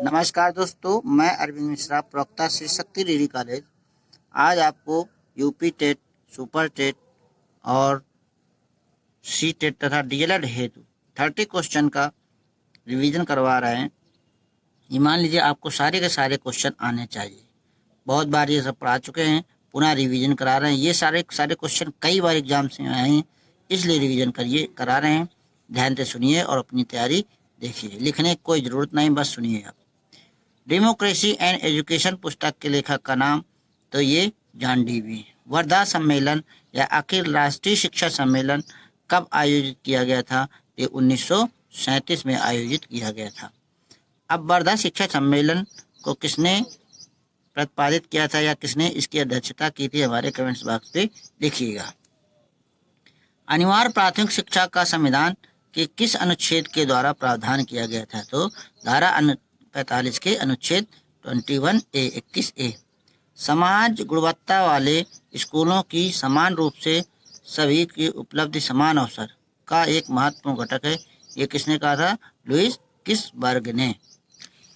नमस्कार दोस्तों, मैं अरविंद मिश्रा, प्रवक्ता श्री शक्ति डिग्री कॉलेज। आज आपको यूपी टेट, सुपर टेट और सी टेट तथा डीएलएड हेतु 30 क्वेश्चन का रिवीजन करवा रहे हैं। ये मान लीजिए आपको सारे के सारे क्वेश्चन आने चाहिए। बहुत बार ये सब पढ़ा चुके हैं, पुनः रिवीजन करा रहे हैं। ये सारे क्वेश्चन कई बार एग्जाम्स में आए हैं, इसलिए रिवीजन करा रहे हैं। ध्यान से सुनिए और अपनी तैयारी देखिए। लिखने की कोई ज़रूरत नहीं, बस सुनिए आप। डेमोक्रेसी एंड एजुकेशन पुस्तक के लेखक का नाम तो ये जॉन डीवी। वर्धा सम्मेलन या अखिल राष्ट्रीय शिक्षा सम्मेलन कब आयोजित किया गया था? ये 1937 में आयोजित किया गया था। अब वर्धा शिक्षा सम्मेलन को किसने प्रतिपादित किया था या किसने इसकी अध्यक्षता की थी? हमारे कमेंट्स बॉक्स पे लिखिएगा। अनिवार्य प्राथमिक शिक्षा का संविधान के किस अनुच्छेद के द्वारा प्रावधान किया गया था? तो धारा 45 के अनुच्छेद 21A। समाज गुणवत्ता वाले स्कूलों की समान रूप से सभी की उपलब्धि समान अवसर का एक महत्वपूर्ण घटक है। ये किसने कहा था? लुईस किसबर्ग ने।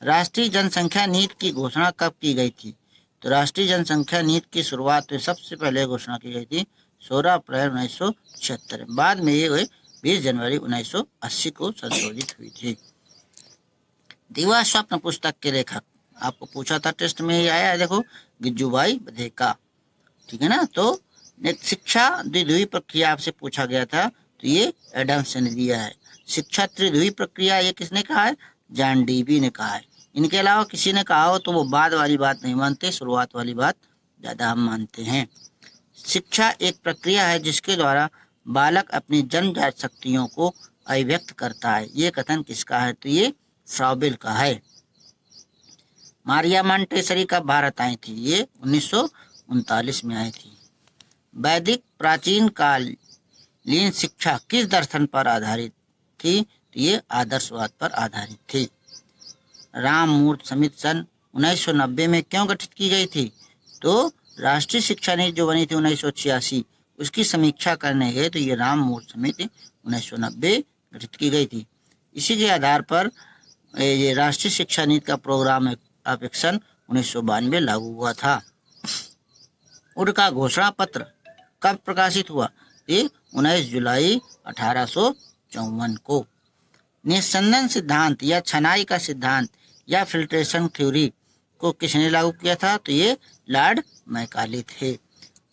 राष्ट्रीय जनसंख्या नीति की घोषणा कब की गई थी? तो राष्ट्रीय जनसंख्या नीति की शुरुआत में सबसे पहले घोषणा की गई थी 16 अप्रैल 1976। बाद में ये 20 जनवरी 1980 को संशोधित हुई थी। दीवा स्वप्न पुस्तक के लेखक, आपको पूछा था टेस्ट में, ही आया है, देखो, गिज्जूभाई बधेका। ठीक है ना। तो शिक्षा द्विध्रुवी प्रक्रिया आपसे पूछा गया था, तो ये एडम्स ने दिया है। शिक्षा त्रिध्रुवी प्रक्रिया ये किसने कहा है? जॉन डीवी ने कहा है। इनके अलावा किसी ने कहा हो तो वो बाद वाली बात नहीं मानते, शुरुआत वाली बात ज्यादा हम मानते हैं। शिक्षा एक प्रक्रिया है जिसके द्वारा बालक अपनी जन्मजात शक्तियों को अभिव्यक्त करता है। ये कथन किसका है? तो ये फ्रॉबेल का है। मारिया मॉन्टेसरी कब भारत आई थी? ये 1939 में आई थी। वैदिक प्राचीन कालीन शिक्षा किस दर्शन पर आधारित थी? तो ये आदर्शवाद पर आधारित थी। राममूर्ति समिति सन 1990 में क्यों गठित की गई थी? तो राष्ट्रीय शिक्षा नीति जो बनी थी 1986, उसकी समीक्षा करने गए, तो ये राममूर्ति समिति 1990 गठित की गई थी। इसी के आधार पर ये राष्ट्रीय शिक्षा नीति का प्रोग्राम ऑफ एक्शन 1992 लागू हुआ था। उड का घोषणा पत्र कब प्रकाशित हुआ? ये 19 जुलाई 1854 को। निस्संदन सिद्धांत या छनाई का सिद्धांत या फिल्ट्रेशन थ्योरी को किसने लागू किया था? तो ये लॉर्ड मैकाले थे।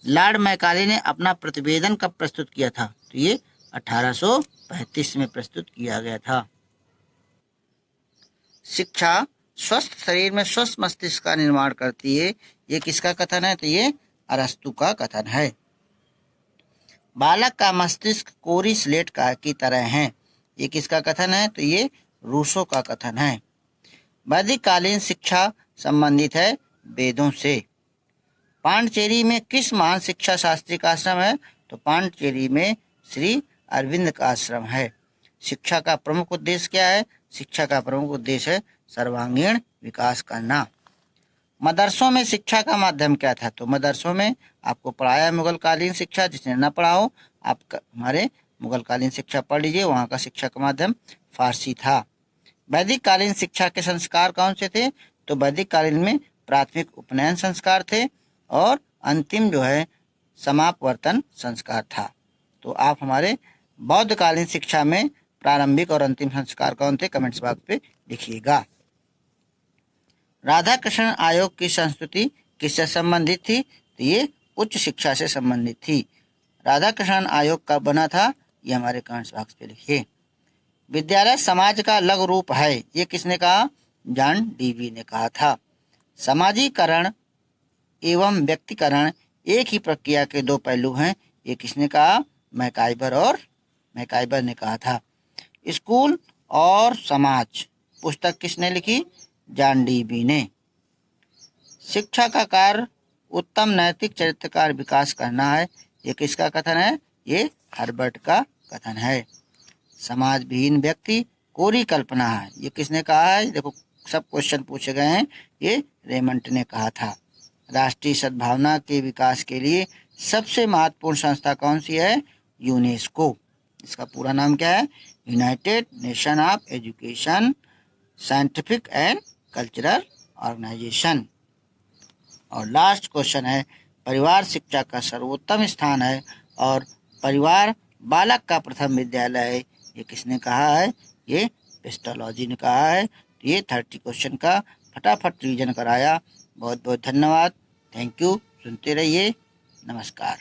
लॉर्ड मैकाले ने अपना प्रतिवेदन कब प्रस्तुत किया था? तो ये 1835 में प्रस्तुत किया गया था। शिक्षा स्वस्थ शरीर में स्वस्थ मस्तिष्क का निर्माण करती है। ये किसका कथन है? तो ये अरस्तु का कथन है। बालक का मस्तिष्क कोरी स्लेट की तरह है। ये किसका कथन है? तो ये रूसो का कथन है। वैदिक कालीन शिक्षा संबंधित है वेदों से। पांडिचेरी में किस महान शिक्षा शास्त्री का आश्रम है? तो पांडिचेरी में श्री अरविंद का आश्रम है। शिक्षा का प्रमुख उद्देश्य क्या है? शिक्षा का प्रमुख उद्देश्य है सर्वांगीण विकास करना। मदरसों में शिक्षा का माध्यम क्या था? तो मदरसों में आपको पढ़ाया मुगल कालीन शिक्षा। जिसने न पढ़ा हो, आप हमारे मुगल कालीन शिक्षा पढ़ लीजिए, वहाँ का शिक्षा का माध्यम फारसी था। वैदिक कालीन शिक्षा के संस्कार कौन से थे? तो वैदिक कालीन में प्राथमिक उपनयन संस्कार थे और अंतिम जो है समापवर्तन संस्कार था। तो आप हमारे बौद्ध कालीन शिक्षा में प्रारंभिक और अंतिम संस्कार कौन थे? कमेंट्स बॉक्स पे लिखिएगा। राधा कृष्ण आयोग की संस्तुति किससे संबंधित थी? तो ये उच्च शिक्षा से संबंधित थी। राधा कृष्ण आयोग कब बना था? ये हमारे कमेंट्स बॉक्स पे लिखिए। विद्यालय समाज का लघु रूप है। ये किसने कहा? जॉन डीवी ने कहा था। समाजीकरण एवं व्यक्तिकरण एक ही प्रक्रिया के दो पहलू हैं। ये किसने कहा? मैकाइबर ने कहा था। स्कूल और समाज पुस्तक किसने लिखी? जॉन डीवी ने। शिक्षा का कार्य उत्तम नैतिक चरित्र का विकास करना है। ये किसका कथन है? ये हर्बर्ट का कथन है। समाज विहीन व्यक्ति कोरी कल्पना है। ये किसने कहा है? देखो, सब क्वेश्चन पूछे गए हैं, ये रेमंड ने कहा था। राष्ट्रीय सद्भावना के विकास के लिए सबसे महत्वपूर्ण संस्था कौन सी है? यूनेस्को। इसका पूरा नाम क्या है? United Nation of Education, Scientific and Cultural Organization. और लास्ट क्वेश्चन है, परिवार शिक्षा का सर्वोत्तम स्थान है और परिवार बालक का प्रथम विद्यालय है, ये किसने कहा है? ये पेस्टोलॉजी ने कहा है। तो ये 30 क्वेश्चन का फटाफट रिवीजन कराया। बहुत बहुत धन्यवाद। Thank you. सुनते रहिए। नमस्कार।